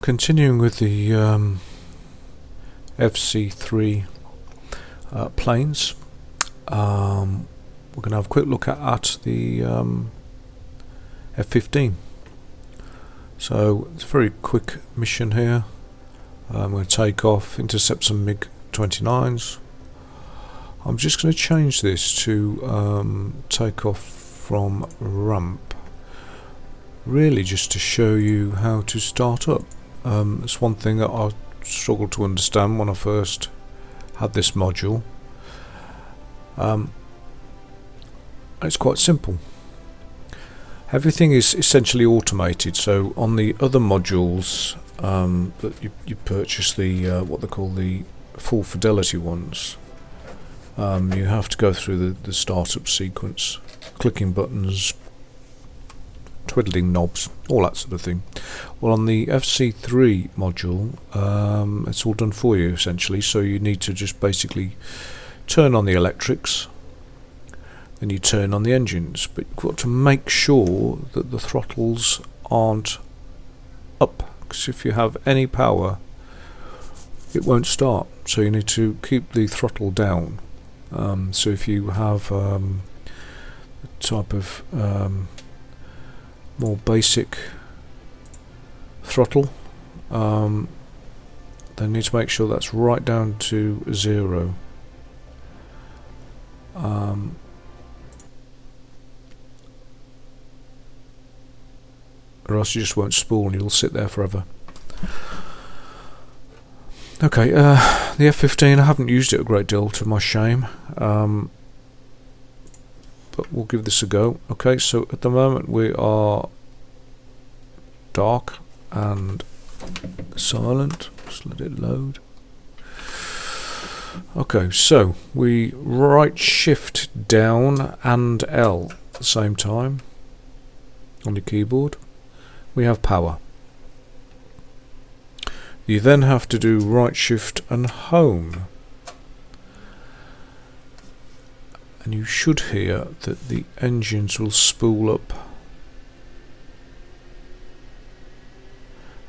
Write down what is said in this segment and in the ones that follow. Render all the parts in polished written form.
Continuing with the FC3 planes, we're going to have a quick look at the F15. So it's a very quick mission here. I'm going to take off, intercept some MiG-29s. I'm just going to change this to take off from ramp, really just to show you how to start up. It's one thing that I struggled to understand when I first had this module. It's quite simple. Everything is essentially automated. So on the other modules that you purchase, the what they call the full fidelity ones, you have to go through the startup sequence, clicking buttons, twiddling knobs, all that sort of thing. Well, on the FC3 module, it's all done for you essentially. So you need to just basically turn on the electrics, then you turn on the engines, but you've got to make sure that the throttles aren't up, because if you have any power it won't start. So you need to keep the throttle down. So if you have a type of more basic throttle, then you need to make sure that's right down to 0. Or else you just won't spool and you'll sit there forever. Okay, the F15, I haven't used it a great deal, to my shame, but we'll give this a go. Okay, so at the moment we are dark and silent. Just let it load. Okay, so we right shift down and L at the same time on the keyboard. We have power. You then have to do right shift and home, and you should hear that the engines will spool up,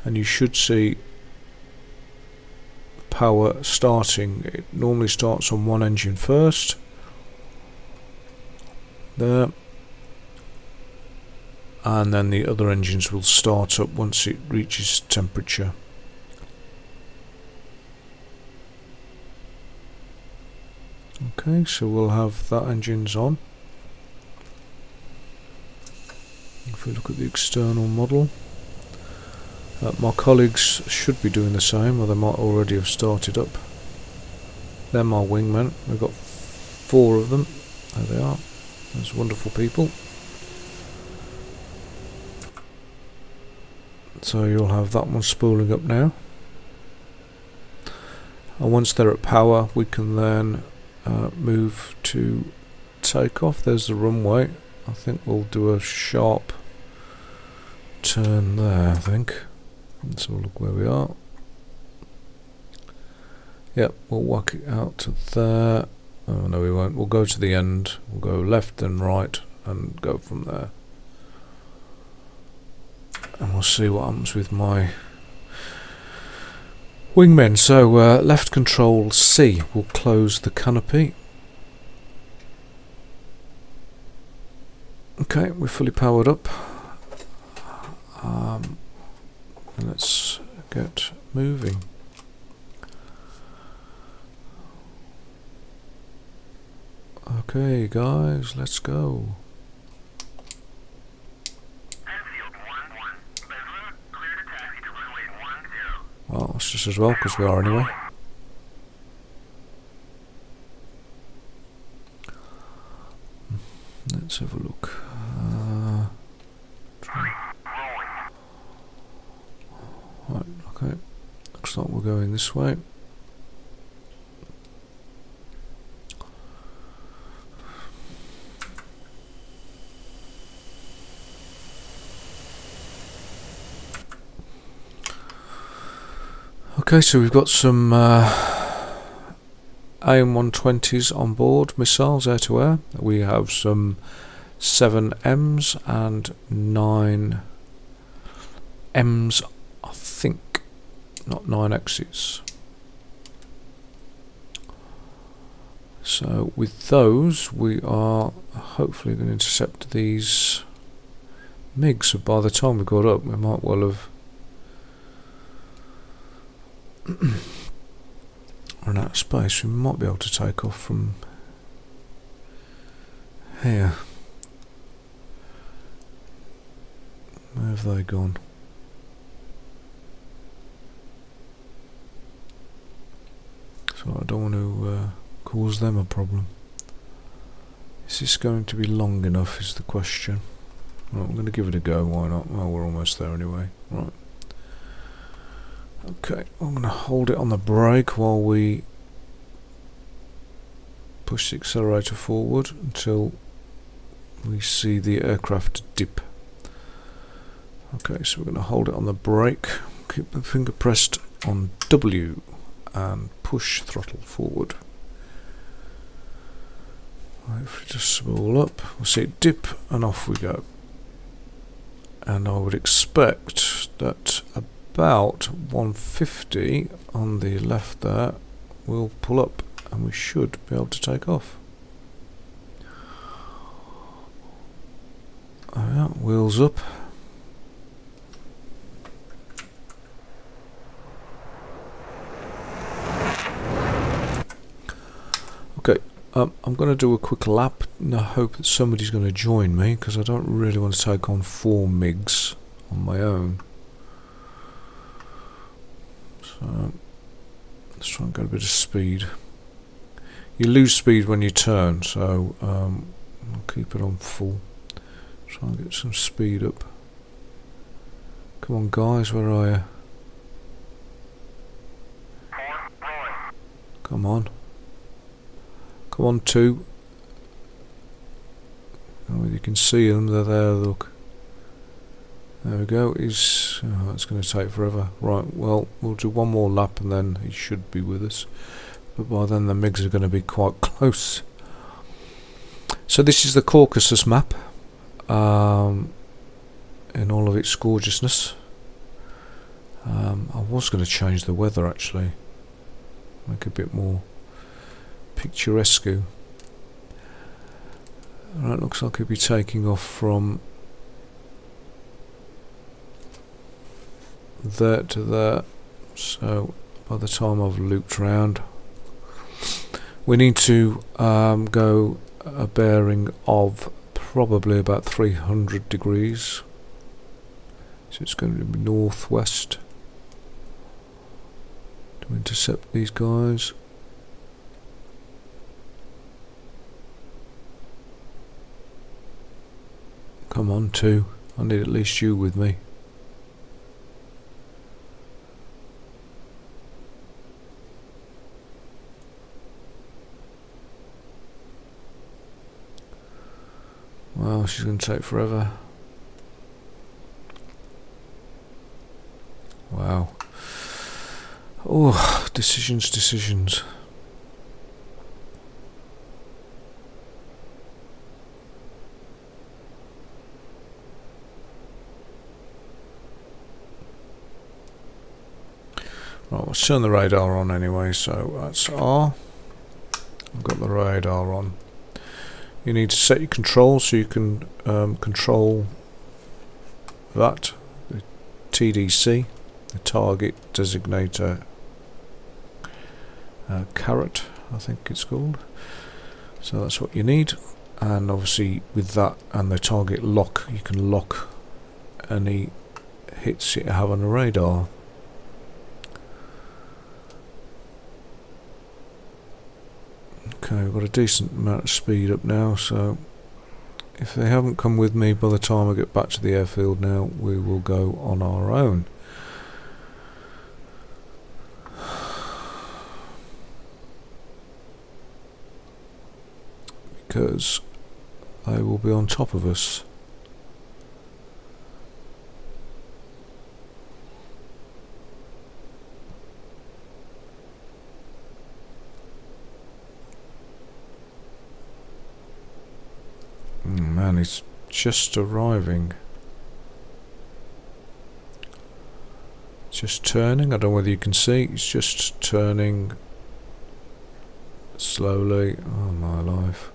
and you should see power starting. It normally starts on one engine first, there, and then the other engines will start up once it reaches temperature. Okay, so we'll have that engine's on. If we look at the external model, my colleagues should be doing the same, or they might already have started up. They're my wingmen. We've got 4 of them. There they are. Those wonderful people. So you'll have that one spooling up now. And once they're at power, we can then move to take off. There's the runway. I think we'll do a sharp turn there, I think. Let's have a look where we are. Yep, we'll whack it out to there. Oh no, we won't. We'll go to the end. We'll go left and right and go from there. And we'll see what happens with my wingmen. So left control C will close the canopy. Okay, we're fully powered up. Let's get moving. Okay guys, let's go. Well, it's just as well, because we are anyway. Let's have a look. Right, okay. Looks like we're going this way. Okay, so we've got some AIM-120s on board, missiles, air-to-air. We have some 7 Ms and 9 Ms, I think. not 9Xs. So with those we are hopefully going to intercept these MiGs. So by the time we got up we might well have run out of space. We might be able to take off from here. Where have they gone? So I don't want to cause them a problem. Is this going to be long enough is the question. Right, I'm going to give it a go, why not? Well, we're almost there anyway. Right. Okay, I'm going to hold it on the brake while we push the accelerator forward until we see the aircraft dip. Okay, so we're going to hold it on the brake, keep the finger pressed on W and push throttle forward. Wait for it to spool up, we'll see it dip and off we go. And I would expect that about 150 on the left there will pull up and we should be able to take off. Yeah, wheels up. Okay, I'm going to do a quick lap in the hope that somebody's going to join me because I don't really want to take on 4 MiGs on my own. So let's try and get a bit of speed. You lose speed when you turn, so I'll keep it on full. Try and get some speed up. Come on guys, where are you? Come on. Come on, 2. Oh, you can see them, they're there, look. There we go, it's going to take forever. Right, well, we'll do one more lap and then he should be with us. But by then the MiGs are going to be quite close. So this is the Caucasus Map. In all of its gorgeousness. I was going to change the weather actually. Make it a bit more picturesque. Alright, looks like it'll be taking off from there to there. So by the time I've looped round, we need to go a bearing of probably about 300 degrees. So it's going to be northwest to intercept these guys. Come on, 2. I need at least you with me. Well, she's going to take forever. Wow. Oh, decisions. Right, let's turn the radar on anyway, so that's R. I've got the radar on. You need to set your controls so you can control that, the TDC, the target designator caret, I think it's called. So that's what you need, and obviously with that and the target lock, you can lock any hits you have on the radar. Okay, we've got a decent amount of speed up now, so if they haven't come with me by the time I get back to the airfield now, we will go on our own. Because they will be on top of us. Man, he's just arriving. just turning. I don't know whether you can see, it's just turning slowly. Oh my life.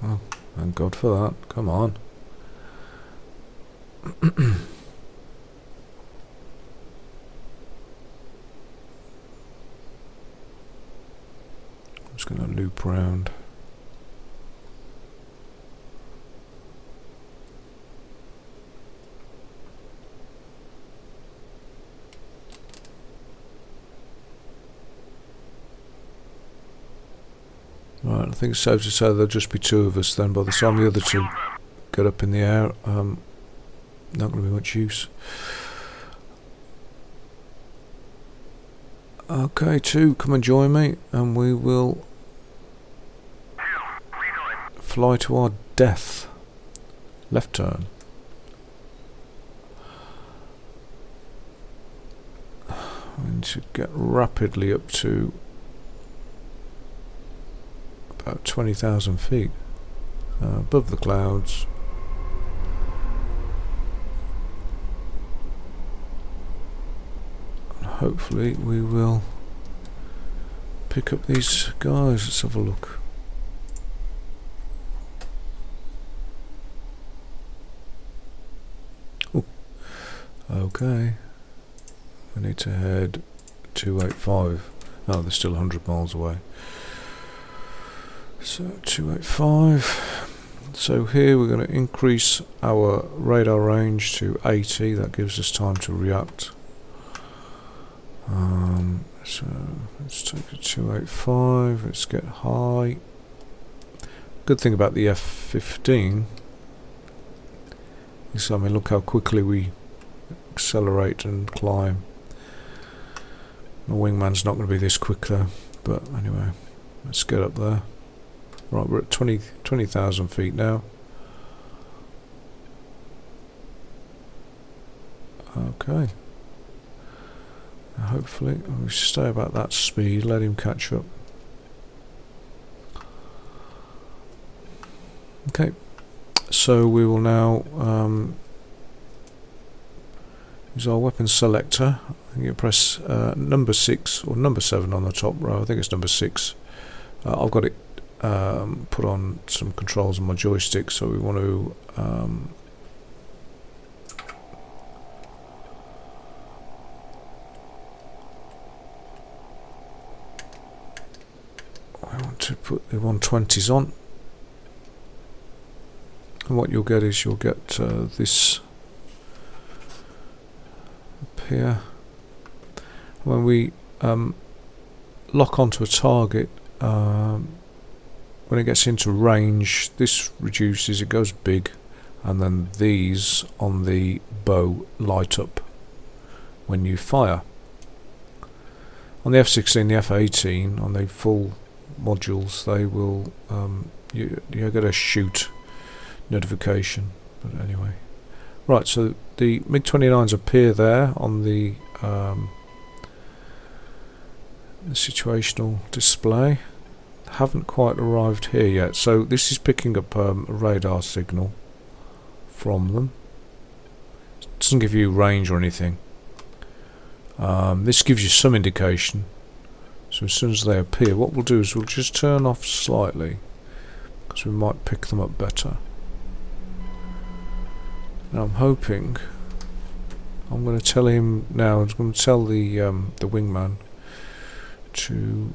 Oh, thank God for that. Come on. I'm just going to loop round. Right, I think it's safe to say there'll just be two of us then. By the time the other two get up in the air, not going to be much use. Okay, two, come and join me, and we will fly to our death. Left turn. We need to get rapidly up to about 20,000 feet above the clouds. And hopefully we will pick up these guys. Let's have a look. Ooh. Okay, we need to head 285. Oh, they're still 100 miles away. So 285. So here we're going to increase our radar range to 80. That gives us time to react. So let's take a 285. Let's get high. Good thing about the F15 is, I mean, look how quickly we accelerate and climb. The wingman's not going to be this quick though. But anyway, let's get up there. Right, we're at 20,000 feet now. Okay. Hopefully we stay about that speed, let him catch up. Okay, so we will now use our weapon selector. I think you press number 6 or number 7 on the top row. I think it's number 6. I've got it put on some controls on my joystick, so we want to put the 120s on, and what you'll get is you'll get this up here. When we lock onto a target, when it gets into range, this reduces, it goes big, and then these on the bow light up when you fire. On the F16, the F18, on the full modules, they will you get a shoot notification. But anyway, right, so the MiG-29s appear there on the situational display. Haven't quite arrived here yet, so this is picking up a radar signal from them. It doesn't give you range or anything. This gives you some indication. So as soon as they appear, what we'll do is we'll just turn off slightly, because we might pick them up better. Now I'm hoping, I'm going to tell him now, I'm going to tell the wingman to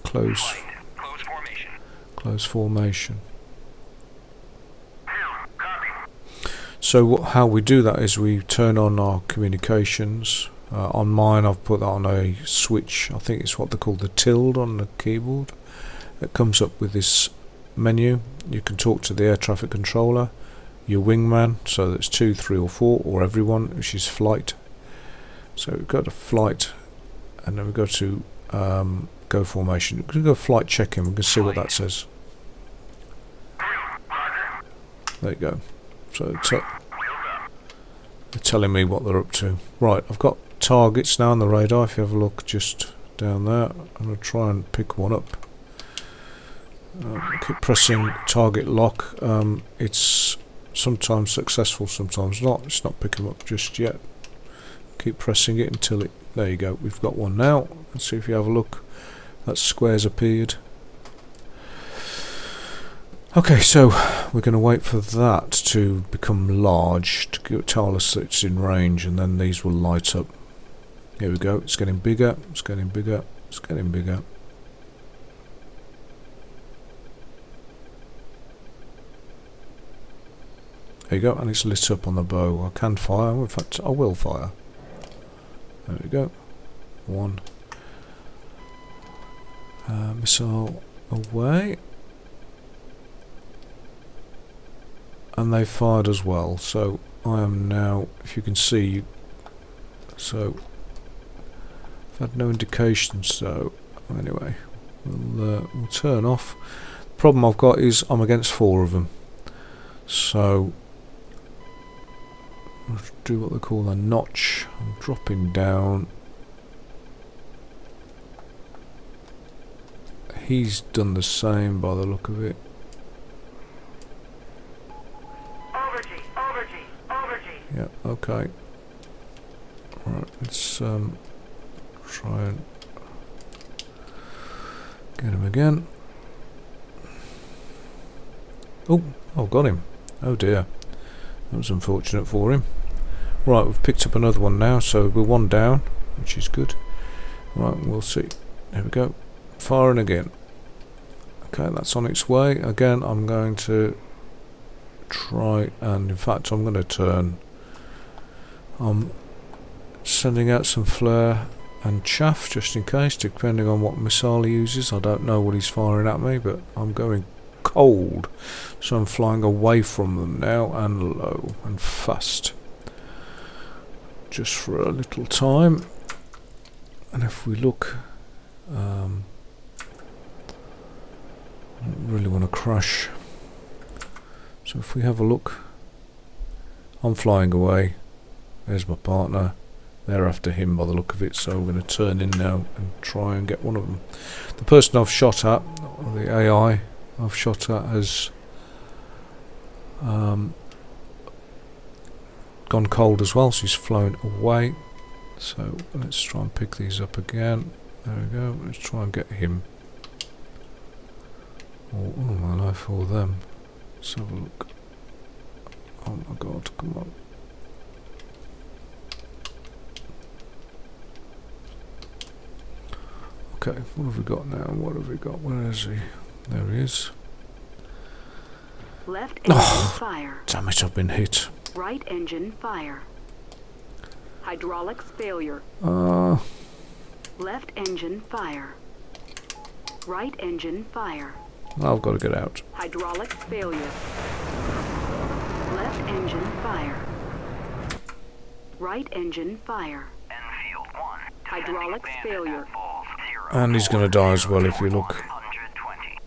close formation. So how we do that is we turn on our communications. On mine I've put that on a switch. I think it's what they call the tilde on the keyboard. It comes up with this menu. You can talk to the air traffic controller. your wingman, so that's 2, 3 or 4, or everyone, which is flight. So we go to flight, and then we go to go formation. We're going to go flight check-in. We can see what that says. There you go. So they're telling me what they're up to. Right, I've got targets now on the radar. If you have a look just down there, I'm going to try and pick one up. Keep pressing target lock. It's sometimes successful, sometimes not. It's not picking up just yet. Keep pressing it until it... There you go. We've got one now. Let's see if you have a look. That square's appeared. Okay, so we're going to wait for that to become large to tell us that it's in range, and then these will light up. Here we go. It's getting bigger. It's getting bigger. It's getting bigger. There you go, and it's lit up on the bow. I can fire. In fact, I will fire. There we go. One. Missile away. And they fired as well. So I am now, if you can see, so I've had no indications. So anyway, we'll turn off. The problem I've got is I'm against 4 of them. So I'll do what they call a notch. I'm dropping down. He's done the same by the look of it. Yeah, okay. Right, let's try and get him again. Oh, I've got him. Oh dear. That was unfortunate for him. Right, we've picked up another one now, so we're one down, which is good. Right, we'll see. There we go. Firing again. Okay, that's on its way. Again, I'm going to try, and in fact I'm going to turn. I'm sending out some flare and chaff just in case, depending on what missile he uses. I don't know what he's firing at me, but I'm going cold, so I'm flying away from them now, and low and fast, just for a little time. And if we look, I don't really want to crash, so if we have a look, I'm flying away. There's my partner. They're after him by the look of it, so we're going to turn in now and try and get one of them. The person I've shot at, or the AI I've shot at, has gone cold as well, so he's flown away. So let's try and pick these up again. There we go. Let's try and get him. Oh my life, all them. Let's have a look. Oh my god, come on. Okay, what have we got now? What have we got? Where is he? There he is. Left engine fire. Damn it, I've been hit. Right engine fire. Hydraulics failure. Left engine fire. Right engine fire. I've got to get out. Hydraulics failure. Left engine fire. Right engine fire. Hydraulics failure. And he's going to die as well if you look.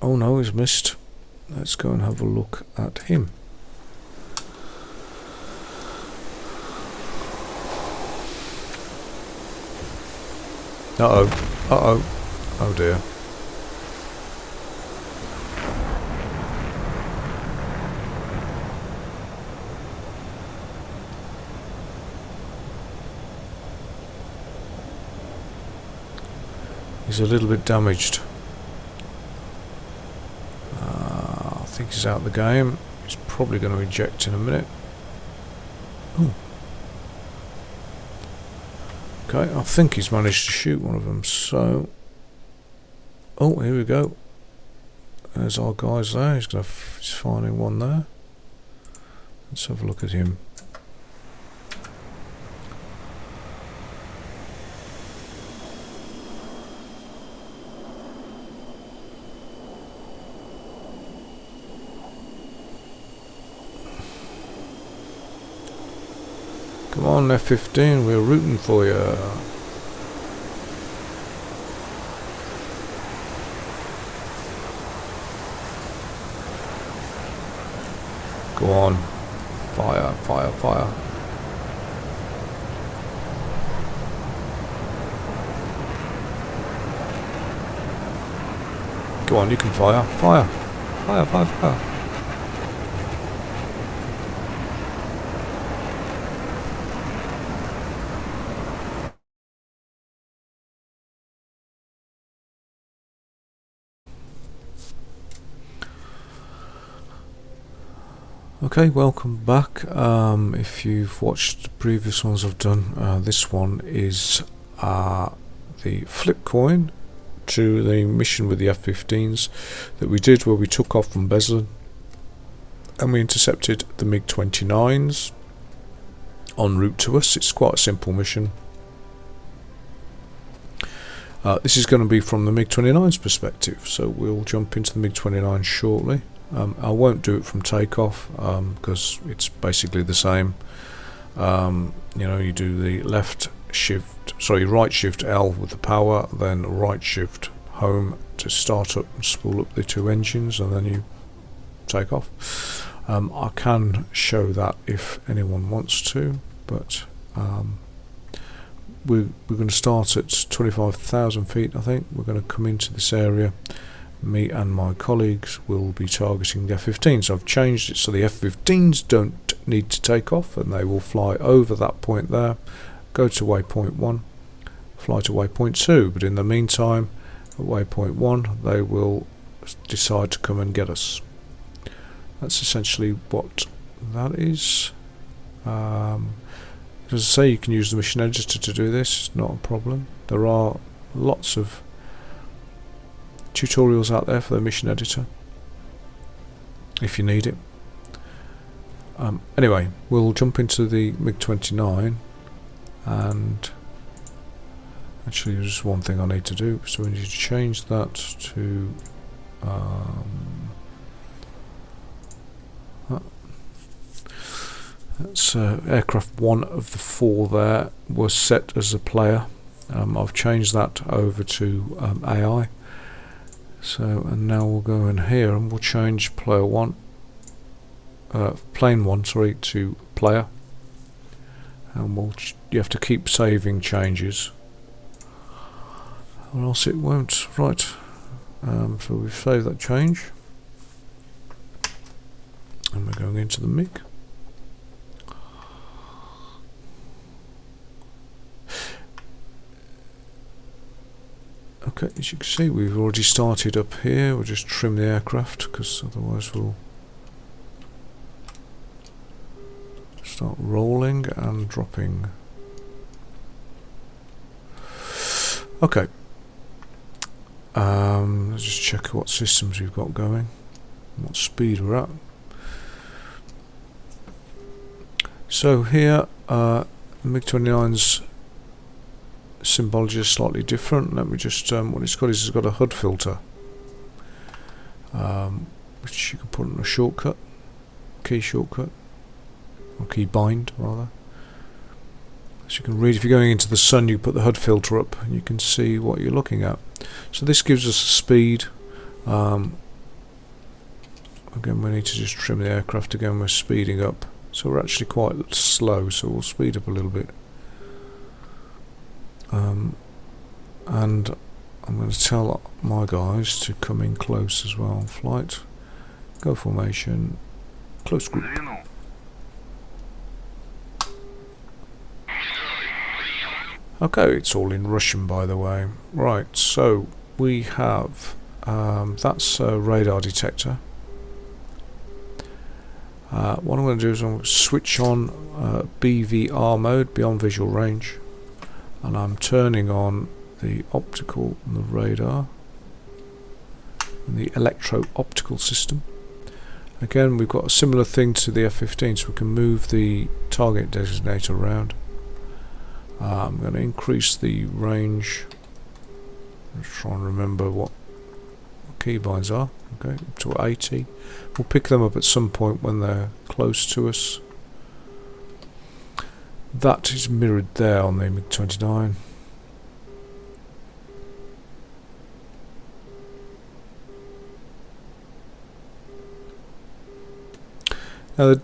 Oh no, he's missed. Let's go and have a look at him. Uh-oh. Uh-oh. Oh dear. He's a little bit damaged. I think he's out of the game. He's probably going to eject in a minute. Ooh. Okay, I think he's managed to shoot one of them, so... Oh, here we go. There's our guys there. He's finding one there. Let's have a look at him. Come on, F15, we're rooting for you. Go on. Fire, fire, fire. Go on, you can fire. Fire. Fire, fire, fire. Okay, welcome back. If you've watched the previous ones I've done, this one is the flip coin to the mission with the F-15s that we did, where we took off from Beslan and we intercepted the MiG-29s en route to us. It's quite a simple mission. This is going to be from the MiG-29's perspective, so we'll jump into the MiG-29 shortly. I won't do it from takeoff because it's basically the same. You know, you do the right shift L with the power, then right shift home to start up and spool up the two engines, and then you take off. I can show that if anyone wants to, but we're going to start at 25,000 feet. I think we're going to come into this area. Me and my colleagues will be targeting the F-15s. I've changed it so the F-15s don't need to take off, and they will fly over that point there, go to waypoint 1, fly to waypoint 2, but in the meantime at waypoint 1 they will decide to come and get us. That's essentially what that is. As I say, you can use the mission editor to do this, it's not a problem. There are lots of tutorials out there for the mission editor if you need it. Anyway, we'll jump into the MiG-29, and actually there's one thing I need to do, so we need to change that to that's aircraft 1 of the 4 there was set as a player. I've changed that over to AI. So, and now we'll go in here and we'll change plane 1, sorry, to player, and you have to keep saving changes, or else it won't. Right, so we've saved that change, and we're going into the MiG. Okay, as you can see, we've already started up here. We'll just trim the aircraft because otherwise we'll start rolling and dropping. Okay, let's just check what systems we've got going, what speed we're at. So here, MiG-29's symbology is slightly different. Let me just what it's got is it's got a HUD filter, which you can put in a shortcut, key shortcut, or key bind rather. So you can read, if you're going into the sun, you put the HUD filter up and you can see what you're looking at. So this gives us a speed. Again, we need to just trim the aircraft. Again, we're speeding up, so we're actually quite slow, so we'll speed up a little bit. And I'm going to tell my guys to come in close as well. Flight, go formation, close group. Okay, it's all in Russian, by the way. Right, so we have that's a radar detector. What I'm going to do is I'm going to switch on Pvr Mode, beyond visual range, and I'm turning on the optical and the radar and the electro-optical system. Again, we've got a similar thing to the F-15, so we can move the target designator around. I'm going to increase the range. Let's try and remember what keybinds are. Okay, up to 80. We'll pick them up at some point when they're close to us. That is mirrored there on the MiG-29. Now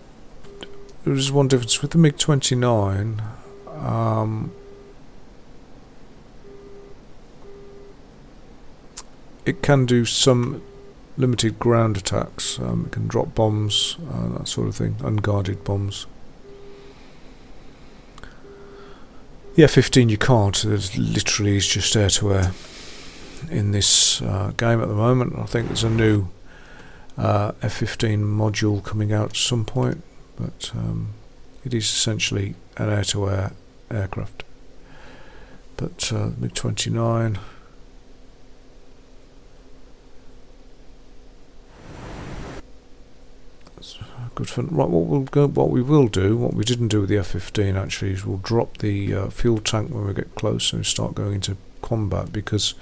there is one difference with the MiG-29. It can do some limited ground attacks. It can drop bombs, that sort of thing, unguarded bombs. The F-15 you can't. There's literally is just air-to-air in this game at the moment. I think there's a new F-15 module coming out at some point, but it is essentially an air-to-air aircraft. But MiG-29. Good fun. Right, what we will do, what we didn't do with the F-15 actually, is we'll drop the fuel tank when we get close and start going into combat, because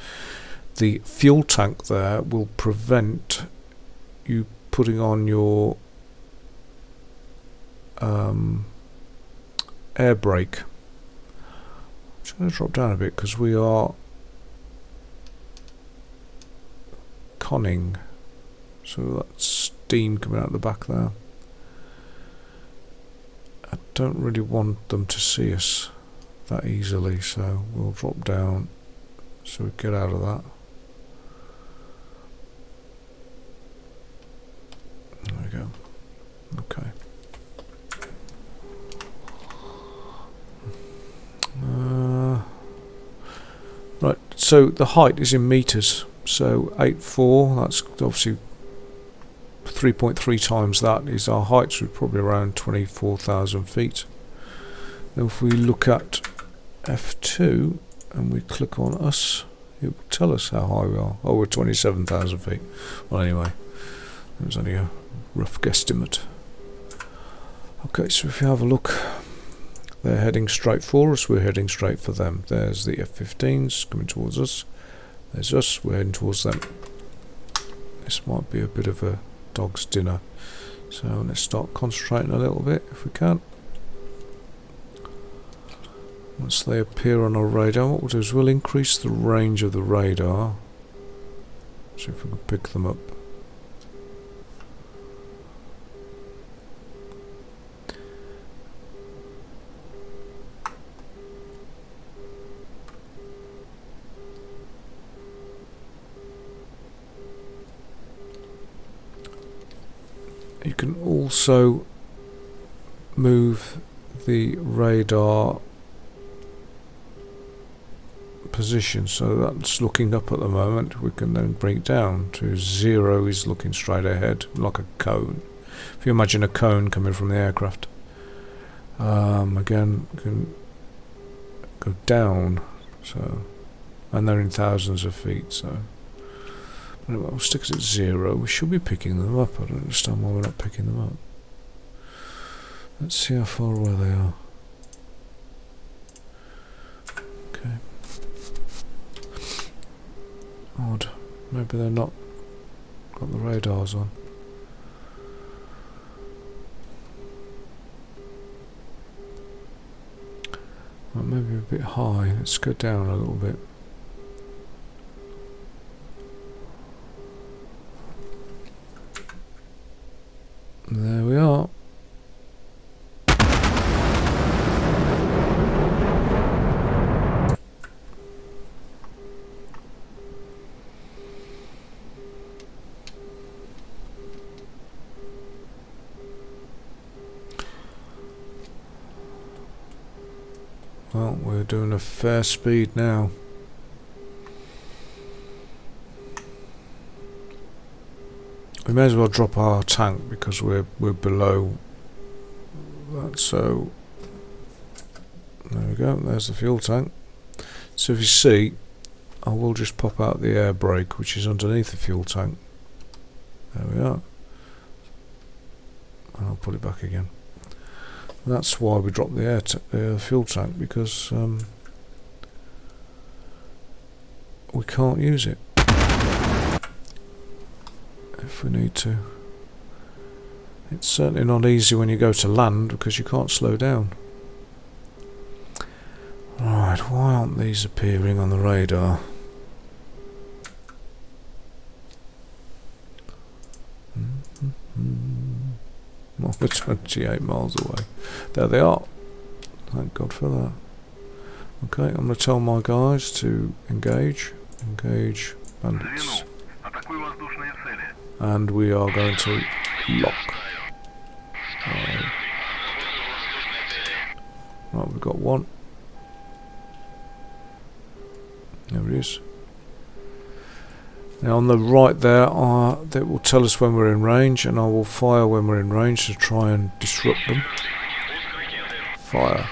the fuel tank there will prevent you putting on your air brake. I'm just going to drop down a bit because we are conning, so that's steam coming out the back there. I don't really want them to see us that easily, so we'll drop down so we get out of that. There we go. Okay. Right, so the height is in meters. So 8.4, that's obviously 3.3 times that is our height, so probably around 24,000 feet. Now if we look at F2 and we click on us, it will tell us how high we are. Oh, we're 27,000 feet. Well, anyway, it was only a rough guesstimate. Okay, so if you have a look, they're heading straight for us, we're heading straight for them. There's the F-15s coming towards us. There's us, we're heading towards them. This might be a bit of a dog's dinner, so let's start concentrating a little bit if we can. Once they appear on our radar, what we'll do is we'll increase the range of the radar, see if we can pick them up. You can also move the radar position, so that's looking up at the moment. We can then bring it down to 0 is looking straight ahead, like a cone. If you imagine a cone coming from the aircraft. Again, we can go down, so, and they're in thousands of feet, so. Anyway, we'll stick it at 0. We should be picking them up. I don't understand why we're not picking them up. Let's see how far away they are. Okay. Odd. Maybe they're not got the radars on. Well, maybe a bit high. Let's go down a little bit. There we are. Well, we're doing a fair speed now. We may as well drop our tank because we're below that, so there we go, there's the fuel tank. So if you see, I will just pop out the air brake which is underneath the fuel tank. There we are. And I'll put it back again. And that's why we dropped the fuel tank, because we can't use it if we need to. It's certainly not easy when you go to land because you can't slow down. Right, why aren't these appearing on the radar? Well, we're 28 miles away. There they are. Thank God for that. Okay, I'm going to tell my guys to engage. Engage bandits. And we are going to lock. Right, we've got one. There it is. Now on the right there, that will tell us when we're in range, and I will fire when we're in range to try and disrupt them. Fire.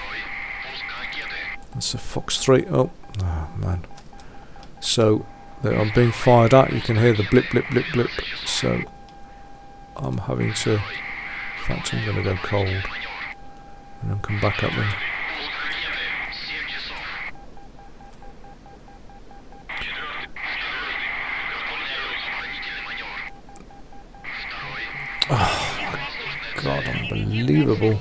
That's a Fox 3. Oh man. So I'm being fired at. You can hear the blip, blip, blip, blip. So I'm having to. In fact, I'm going to go cold and then come back at them. Oh God, unbelievable.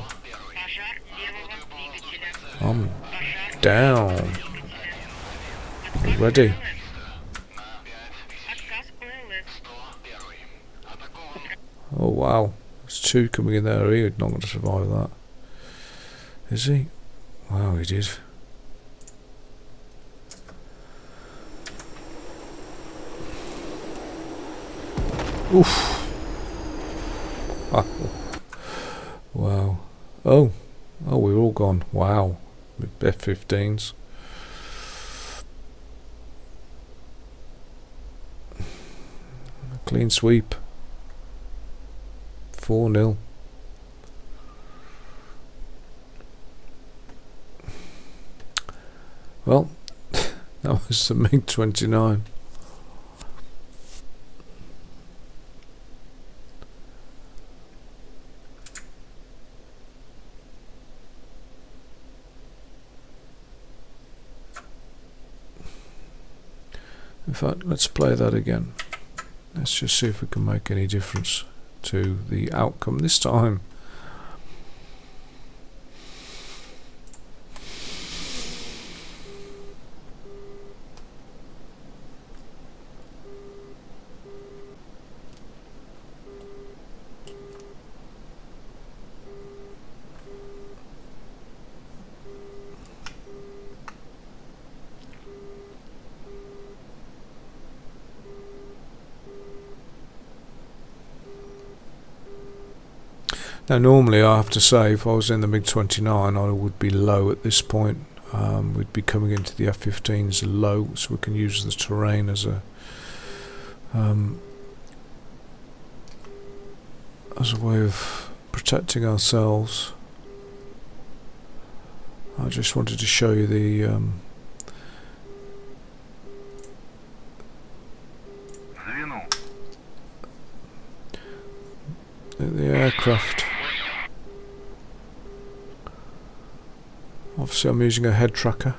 I'm down. Ready. Oh wow, there's two coming in there. He's not going to survive that. Is he? Wow, he did. Oof. Wow. Oh, we're all gone. Wow. With F15s. Clean sweep. 4-0. Well, that was the MiG-29. In fact, let's play that again. Let's just see if we can make any difference to the outcome this time. Now normally I have to say, if I was in the MiG-29 I would be low at this point. We'd be coming into the F-15s low, so we can use the terrain as a way of protecting ourselves. I just wanted to show you the aircraft. Obviously I'm using a head tracker.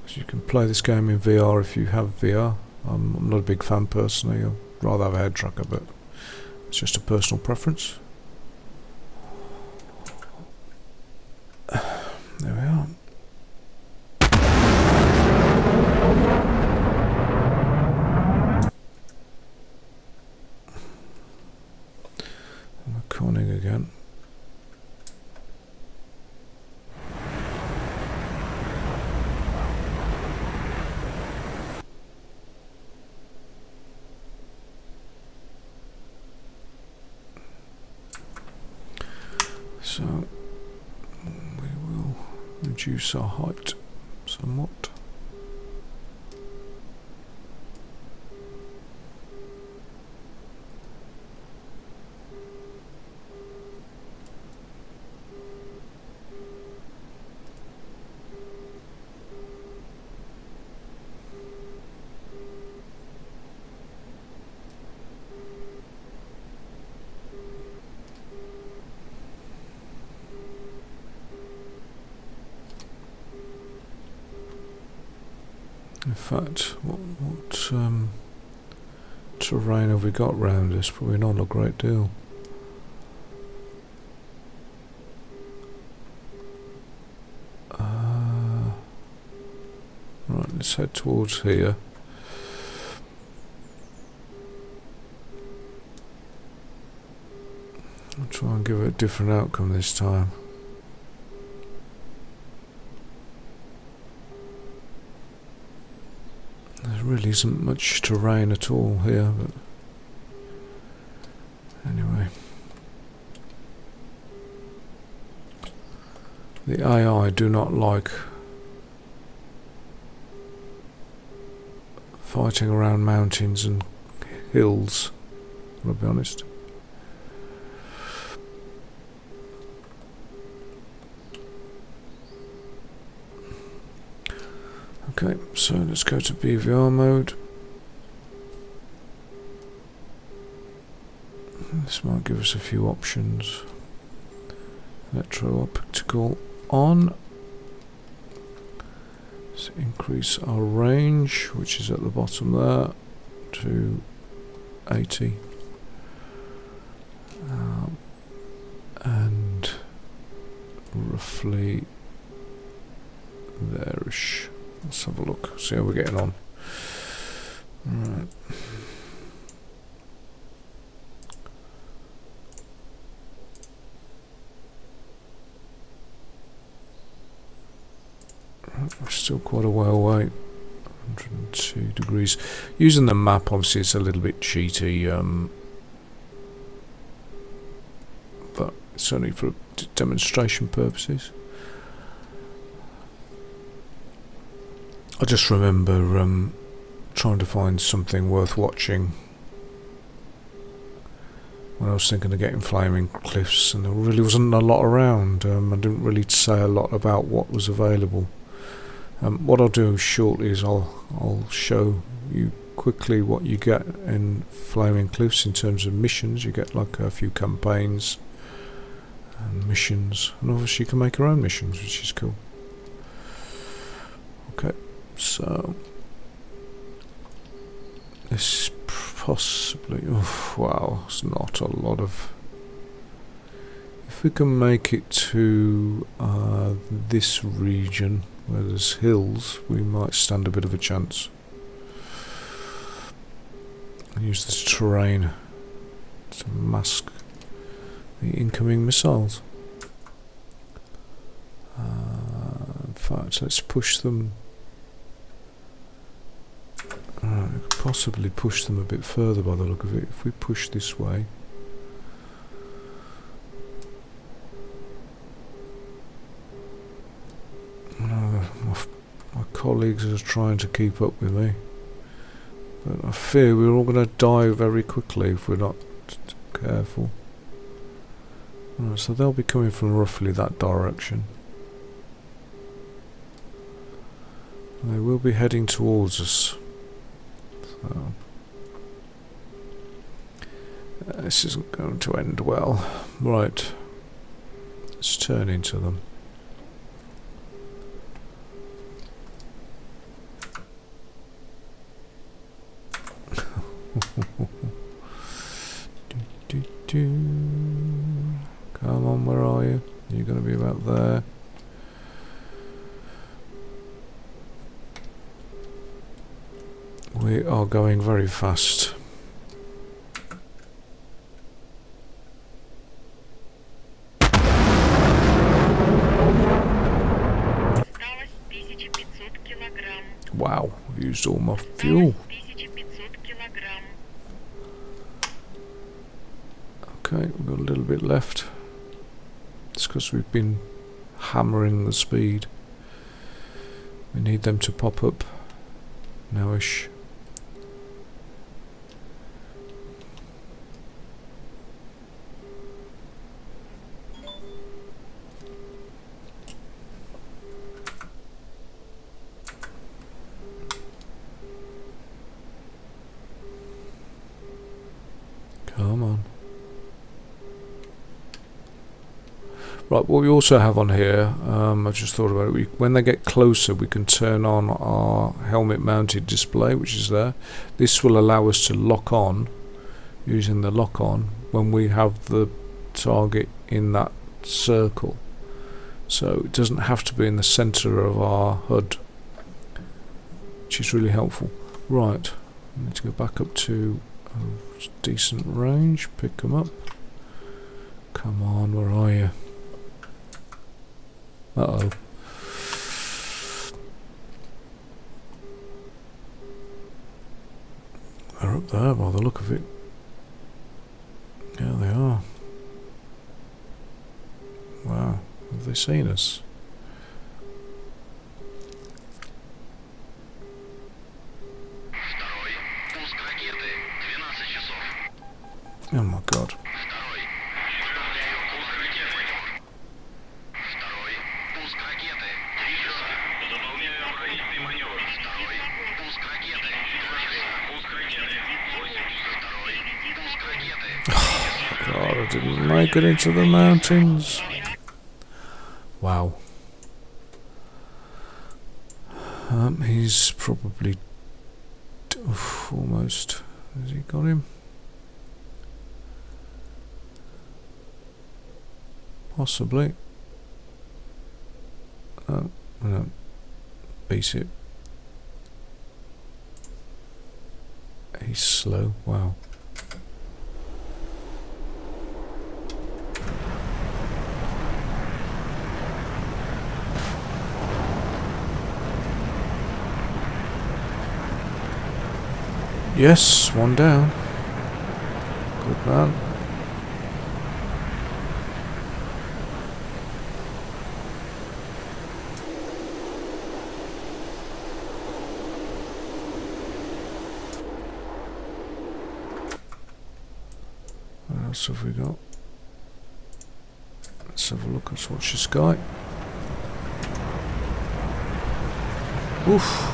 So you can play this game in VR if you have VR. I'm not a big fan personally. I'd rather have a head tracker, but it's just a personal preference. There we are. I'm conning again. So we will reduce our height somewhat. In fact, what terrain have we got round us? Probably not a great deal. let's head towards here. I'll try and give it a different outcome this time. There really isn't much terrain at all here, but anyway. The AI do not like fighting around mountains and hills, I'll be honest. Okay, so let's go to Pvr mode. This might give us a few options. Electro-optical on. Let's increase our range, which is at the bottom there, to 80. And roughly there-ish. Let's have a look, see how we're getting on. Right. We're still quite a way away. 102 degrees. Using the map, obviously, it's a little bit cheaty, but certainly for demonstration purposes. I just remember trying to find something worth watching when I was thinking of getting Flaming Cliffs, and there really wasn't a lot around. I didn't really say a lot about what was available. What I'll do shortly is I'll show you quickly what you get in Flaming Cliffs in terms of missions. You get like a few campaigns and missions, and obviously you can make your own missions, which is cool. Okay. So this is possibly, wow, it's not a lot of. If we can make it to this region where there's hills, we might stand a bit of a chance. Use this terrain to mask the incoming missiles. In fact, let's push them. Right, we could possibly push them a bit further by the look of it. If we push this way, my colleagues are trying to keep up with me, but I fear we're all going to die very quickly if we're not careful. Right, so they'll be coming from roughly that direction. They will be heading towards us. So, this isn't going to end well. Right, let's turn into them. Come on, where are you? You're going to be about there. We are going very fast. Wow, I've used all my fuel. Okay, we've got a little bit left. It's because we've been hammering the speed. We need them to pop up nowish. Come on. Right, what we also have on here, I just thought about it, when they get closer we can turn on our helmet mounted display, which is there. This will allow us to lock on, using the lock on, when we have the target in that circle. So it doesn't have to be in the centre of our HUD. which is really helpful. Right, I need to go back up to a decent range, pick them up. Come on, where are you? Uh-oh. They're up there by the look of it. Yeah, they are. Wow, have they seen us? Oh my god. God, I didn't make it into the mountains. Wow. He's probably almost. Has he got him? Possibly. Oh, no. Beat it. He's slow. Wow. Yes, one down. Good man. What else have we got? Let's have a look. Let's watch the sky. Oof.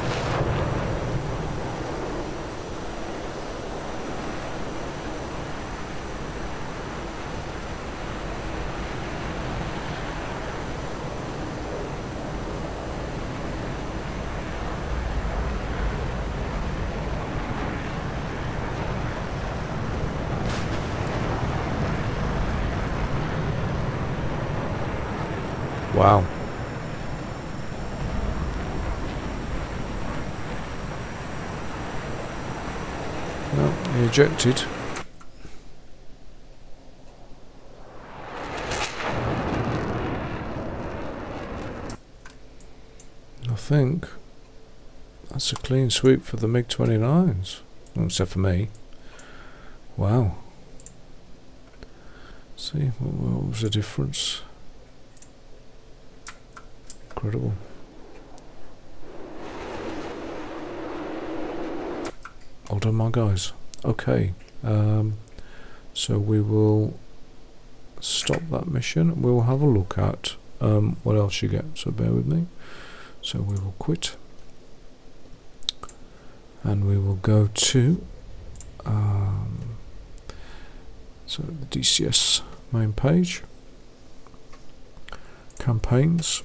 Wow. No, he ejected. I think that's a clean sweep for the MiG-29s. Well, except for me. Wow. See, what was the difference? Incredible. Well done, my guys. Okay, so we will stop that mission. We will have a look at what else you get, so bear with me. So we will quit and we will go to so the DCS main page, campaigns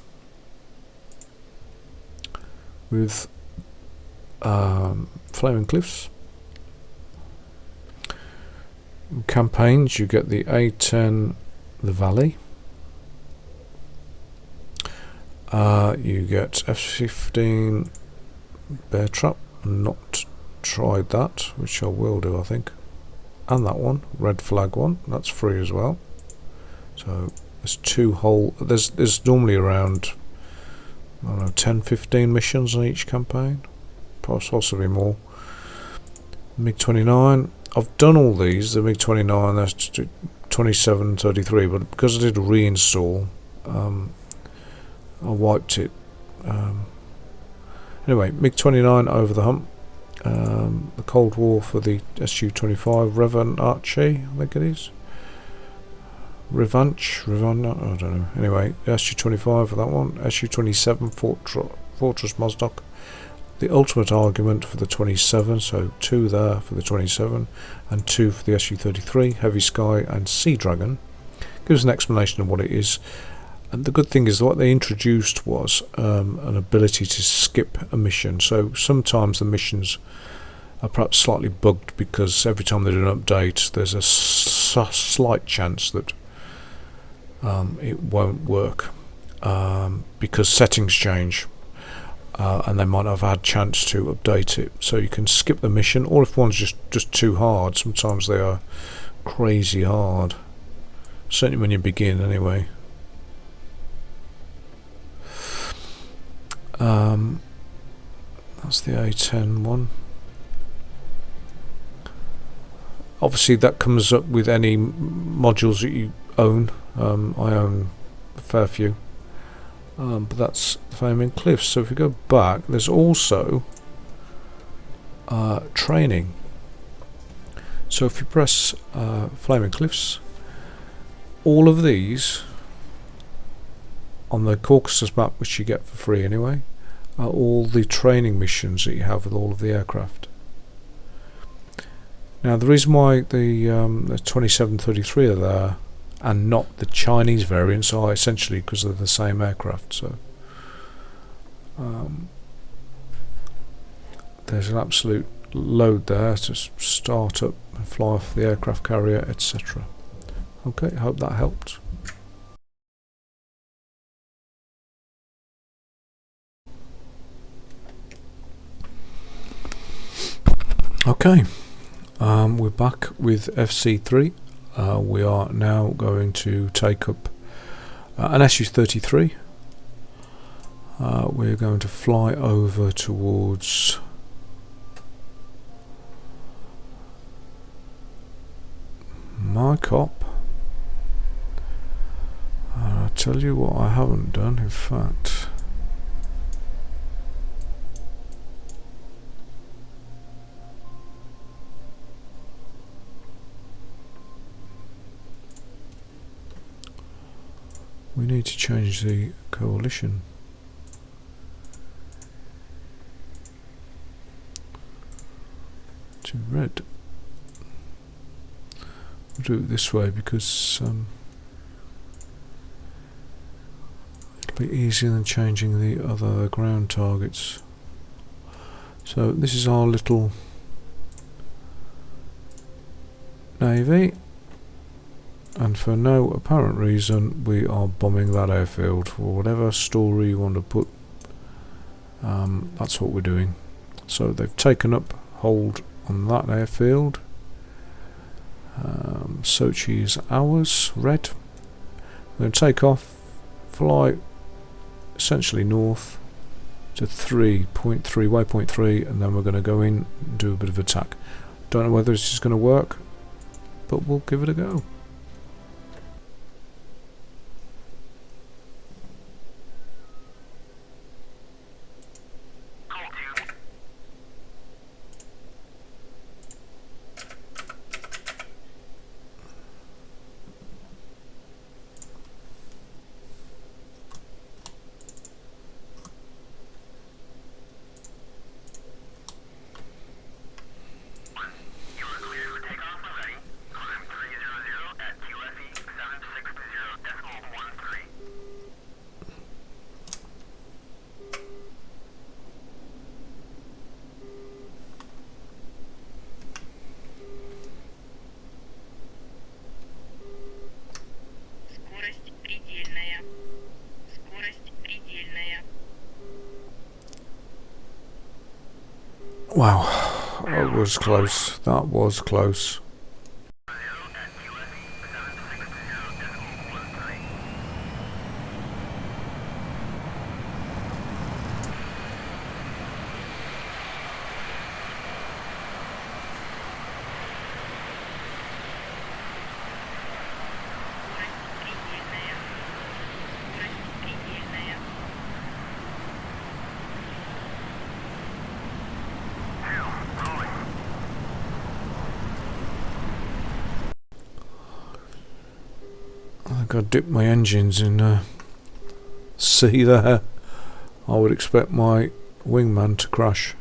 with Flaming Cliffs. Campaigns, you get the A10 the Valley, you get F15 Bear Trap. Not tried that, which I will do, I think, and that one, Red Flag one, that's free as well. So there's two whole, there's normally around, I don't know, 10-15 missions on each campaign, possibly more. MiG-29, I've done all these. The MiG-29, that's 2733, but because I did a reinstall, I wiped it. Anyway, MiG-29 over the hump. The Cold War for the SU-25 Revanche, I think it is. Revanche, I don't know. Anyway, SU-25 for that one. SU-27 Fortress Mozdok. The ultimate argument for the 27, so 2 there for the 27 and 2 for the SU-33, Heavy Sky and Sea Dragon. Gives an explanation of what it is. And the good thing is that what they introduced was an ability to skip a mission. So sometimes the missions are perhaps slightly bugged because every time they do an update there's a slight chance that it won't work because settings change. and they might not have had chance to update it. So you can skip the mission, or if one's just too hard, sometimes they are crazy hard. Certainly when you begin, anyway. That's the A10 one. Obviously that comes up with any modules that you own. I own a fair few. But that's the Flaming Cliffs. So if we go back, there's also training. So if you press Flaming Cliffs, all of these on the Caucasus map, which you get for free anyway, are all the training missions that you have with all of the aircraft. Now the reason why the 2733 are there and not the Chinese variants are essentially because they're the same aircraft. So there's an absolute load there to start up and fly off the aircraft carrier, etc. Okay, I hope that helped. Okay, we're back with FC3. We are now going to take up an SU33. We're going to fly over towards my cop. I'll tell you what I haven't done, in fact. We need to change the coalition. To red. We'll do it this way because it'll be easier than changing the other ground targets. So this is our little navy. And for no apparent reason we are bombing that airfield. For whatever story you want to put, that's what we're doing. So they've taken up hold on that airfield. Sochi is ours, red. We're going to take off, fly essentially north to 3.3, waypoint 3, and then we're going to go in and do a bit of attack. Don't know whether this is going to work, but we'll give it a go. Wow, that was close. That was close. I dipped my engines in sea there. I would expect my wingman to crash.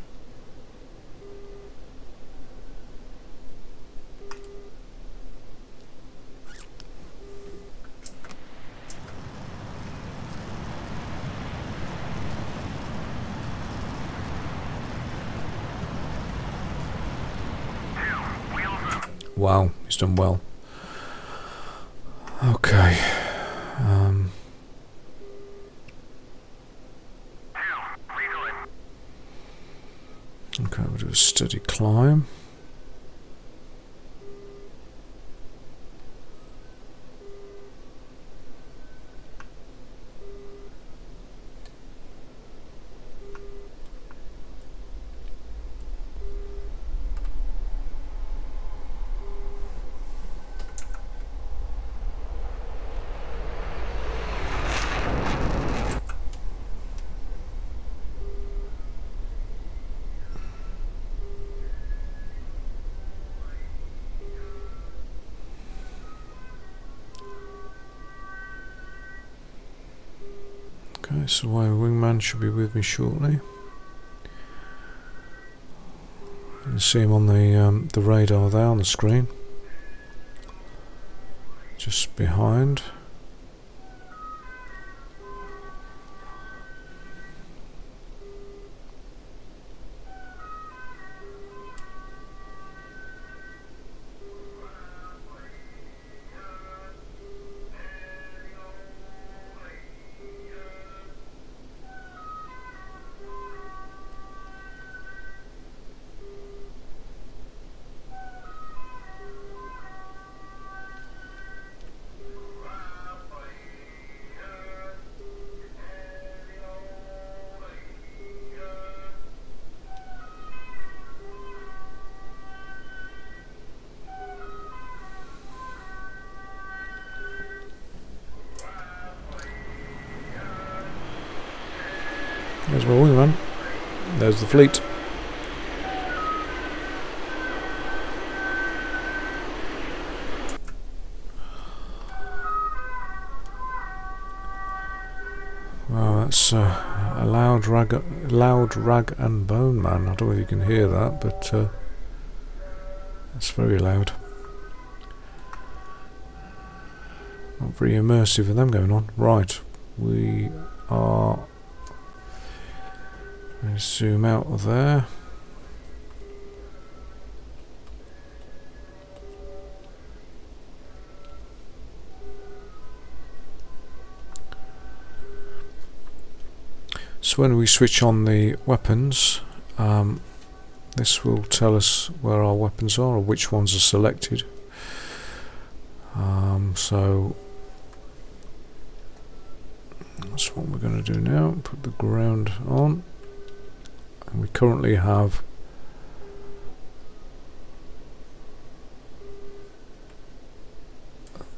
Wow, he's done well. Okay. of a steady climb. Okay, so my wingman should be with me shortly. You can see him on the radar there on the screen, just behind. There's my wingman. There's the fleet. Wow, that's a loud rag and bone man. I don't know if you can hear that, but it's very loud. Not very immersive with them going on. Right, we are. Let's zoom out of there. So when we switch on the weapons, this will tell us where our weapons are or which ones are selected. So that's what we're going to do now. Put the ground on. And we currently have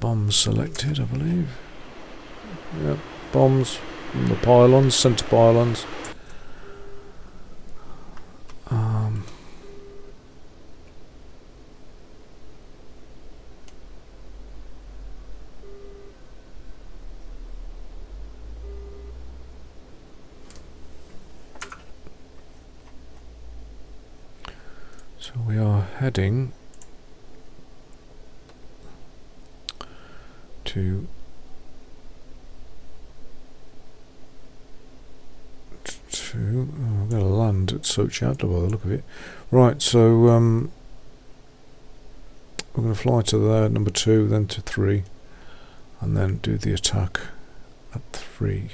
bombs selected, I believe. Yep, bombs from the pylons, centre pylons. So we are heading to I'm going to land at Sochi by the look of it. Right, so we're going to fly to there, number 2, then to 3, and then do the attack at 3.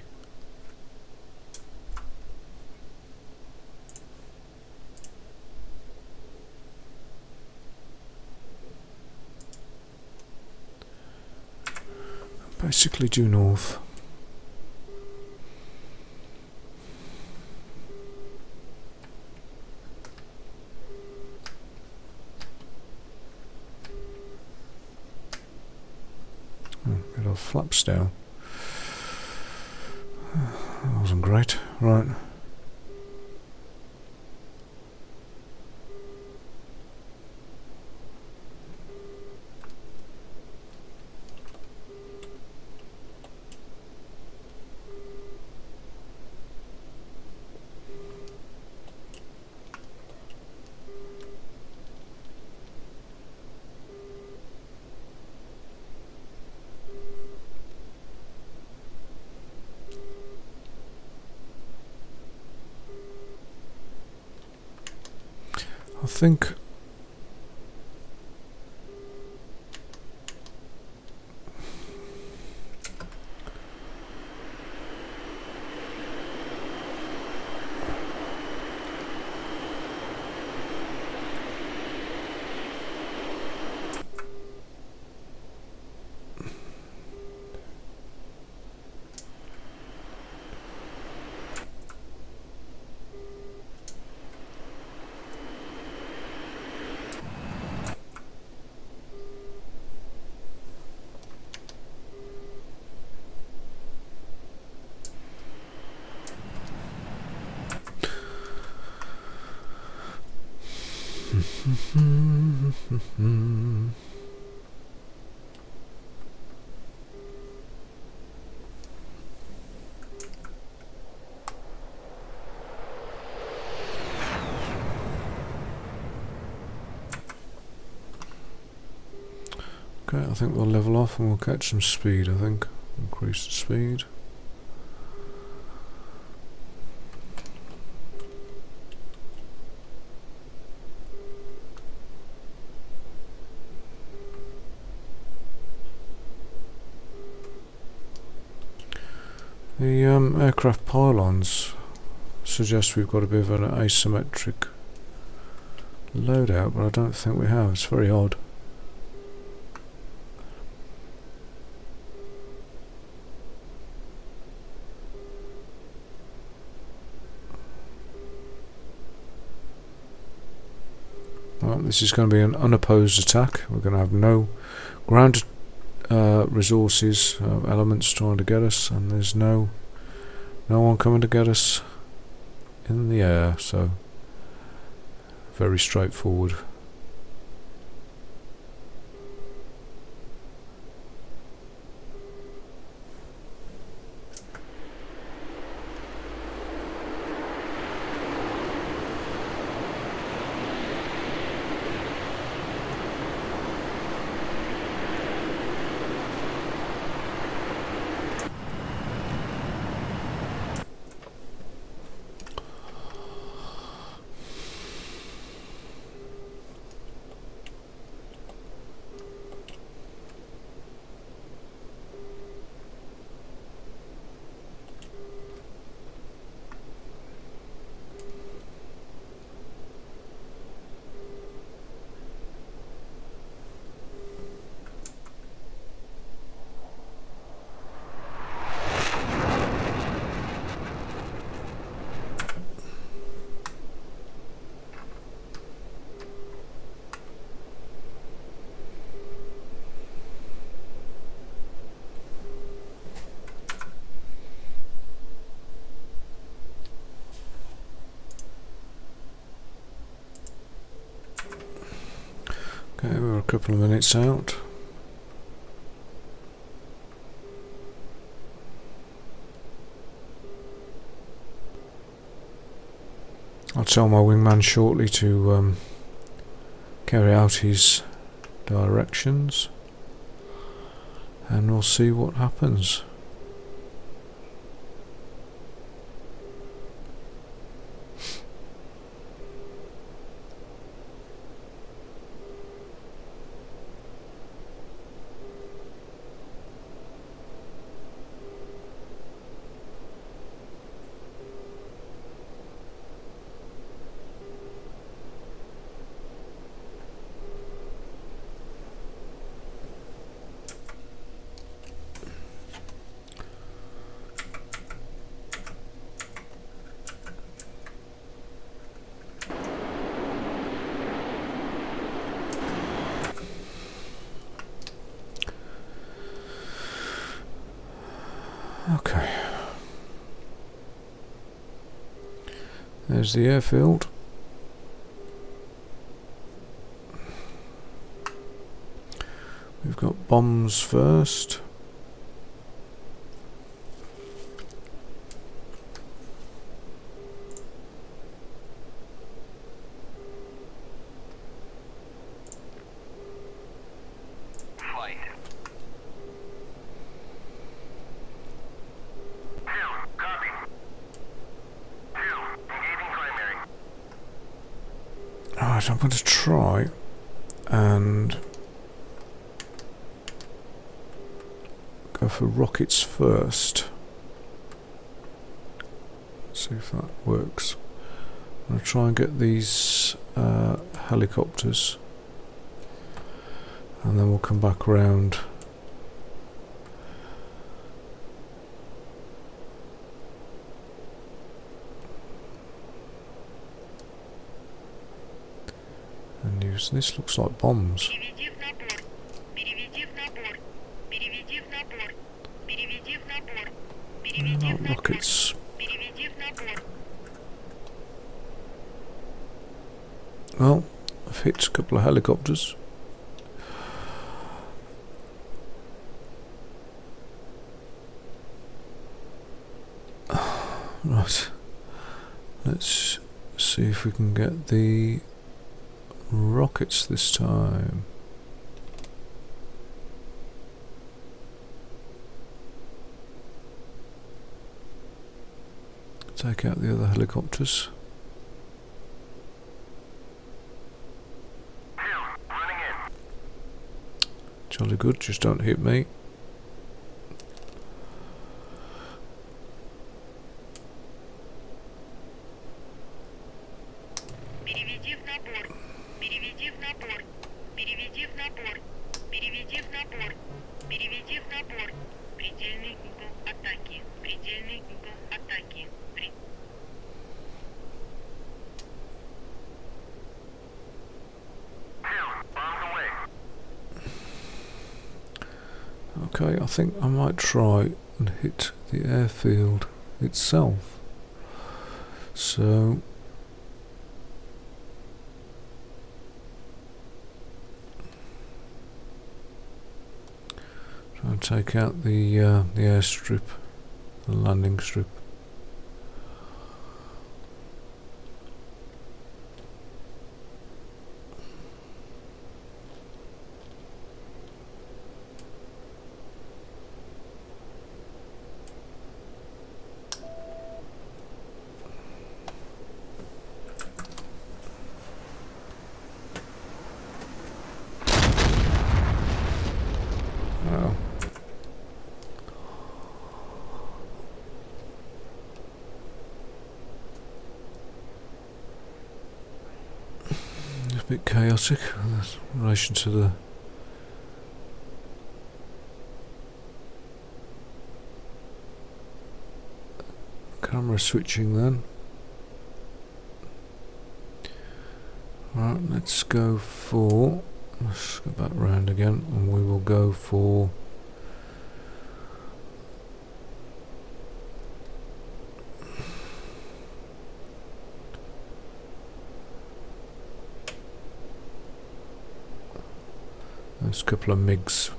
Basically due north. Get our flaps down. That wasn't great. Right. I think Okay, I think we'll level off and we'll catch some speed, I think. Increase the speed. The aircraft pylons suggest we've got a bit of an asymmetric loadout, but I don't think we have. It's very odd. Well, this is going to be an unopposed attack. We're going to have no ground resources, elements trying to get us, and there's no one coming to get us in the air, so very straightforward. Okay, we're a couple of minutes out. I'll tell my wingman shortly to carry out his directions, and we'll see what happens. Okay. There's the airfield. We've got bombs first. Alright, I'm going to try and go for rockets first. See if that works. I'm going to try and get these helicopters, and then we'll come back around. And use this. Looks like bombs. Not rockets. Well, I've hit a couple of helicopters. Right, let's see if we can get the rockets this time. Take out the other helicopters. Jolly good, just don't hit me. Okay, I think I might try and hit the airfield itself. So try and take out the airstrip, the landing strip. Wow. It's a bit chaotic in relation to the camera switching then. Right, let's go back round again, and we will go for those couple of MiGs.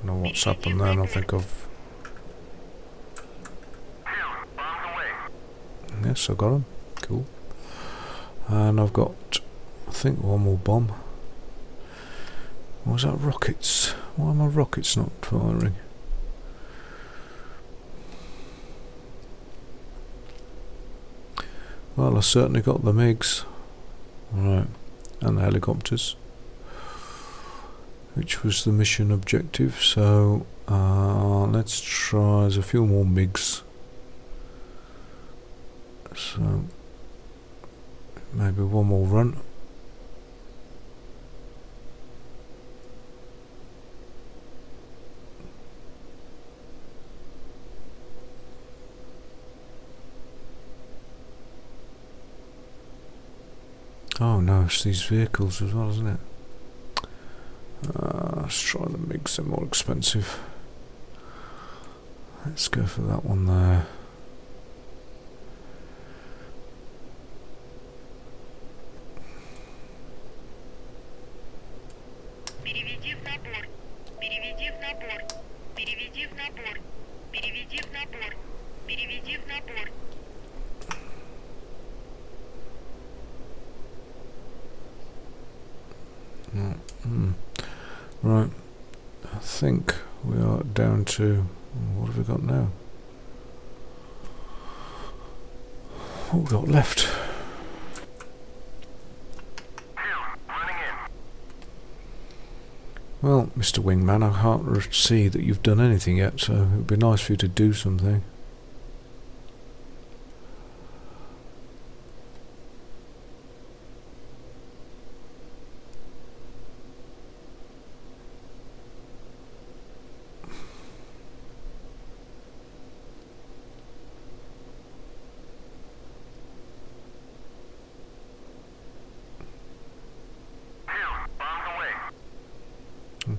Don't know what's happened there, I think I've... Yes, I got him. Cool. And I've got, I think, one more bomb. Or was that rockets? Why are my rockets not firing? Well, I certainly got the MiGs. Right. And the helicopters, which was the mission objective. So let's try. There's a few more MiGs, so maybe one more run. Oh no, it's these vehicles as well, isn't it? Let's try the MiGs, they're more expensive. Let's go for that one there. Right, I think we are down to, what have we got now? What have we got left? Well, Mr. Wingman, I can't see that you've done anything yet, so it would be nice for you to do something.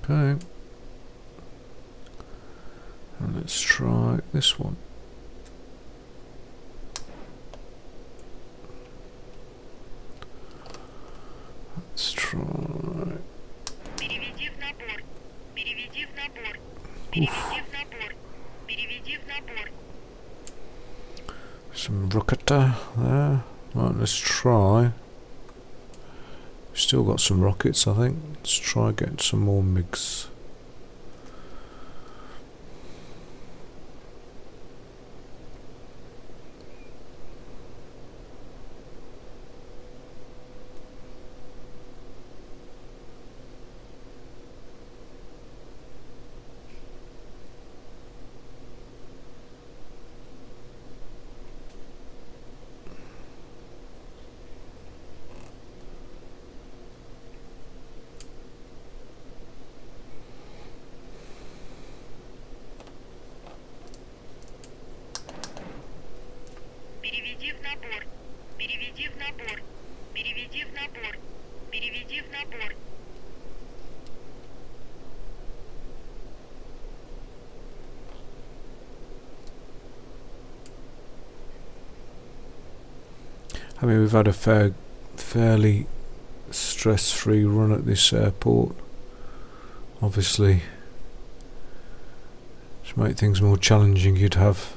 Okay. And let's try this one. Let's try. Переведи в набор. Переведи в набор. Переведи в набор. Переведи в набор. Some rocketa there. Right, let's try. Still got some rockets, I think. Let's try getting some more MiGs. Переведи в набор. Переведи в набор. Переведи в набор. Переведи в набор. I mean, we've had a fairly stress-free run at this airport. Obviously, to make things more challenging, you'd have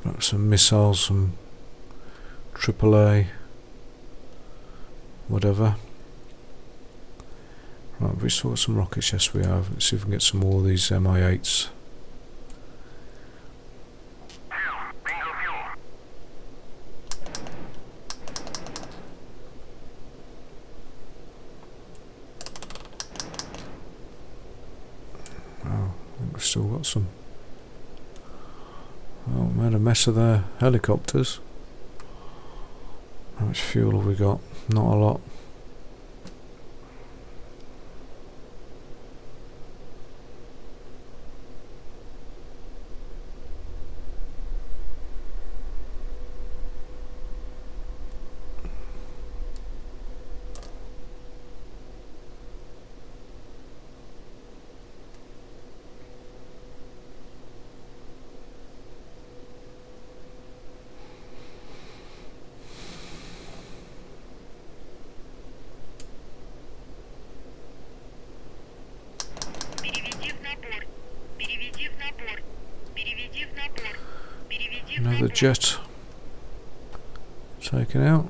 perhaps some missiles, some AAA, whatever. Right, we still got some rockets, yes we have. Let's see if we can get some more of these Mi-8s. Wow, I think we've still got some. Oh, made a mess of their helicopters. How much fuel have we got? Not a lot. Переведи в набор. Переведи в набор. Переведи в набор. Переведи в Another набор. jet taken out.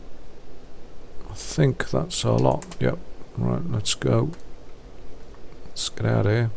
I think that's a lot. Yep. Right, let's go. Let's get out of here.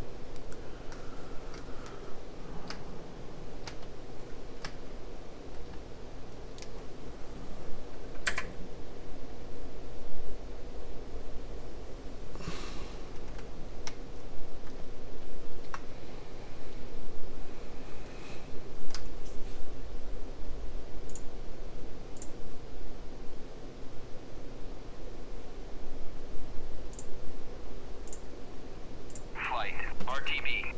Flight RTB.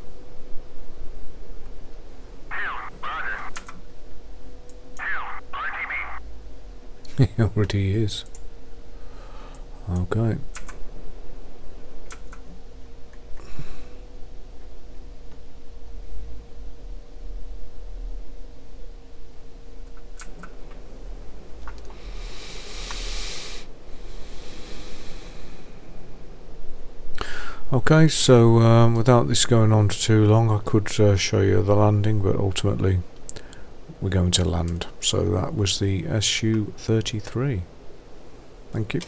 He already is. Okay. Okay, so without this going on for too long, I could show you the landing, but ultimately we're going to land. So that was the SU33. Thank you.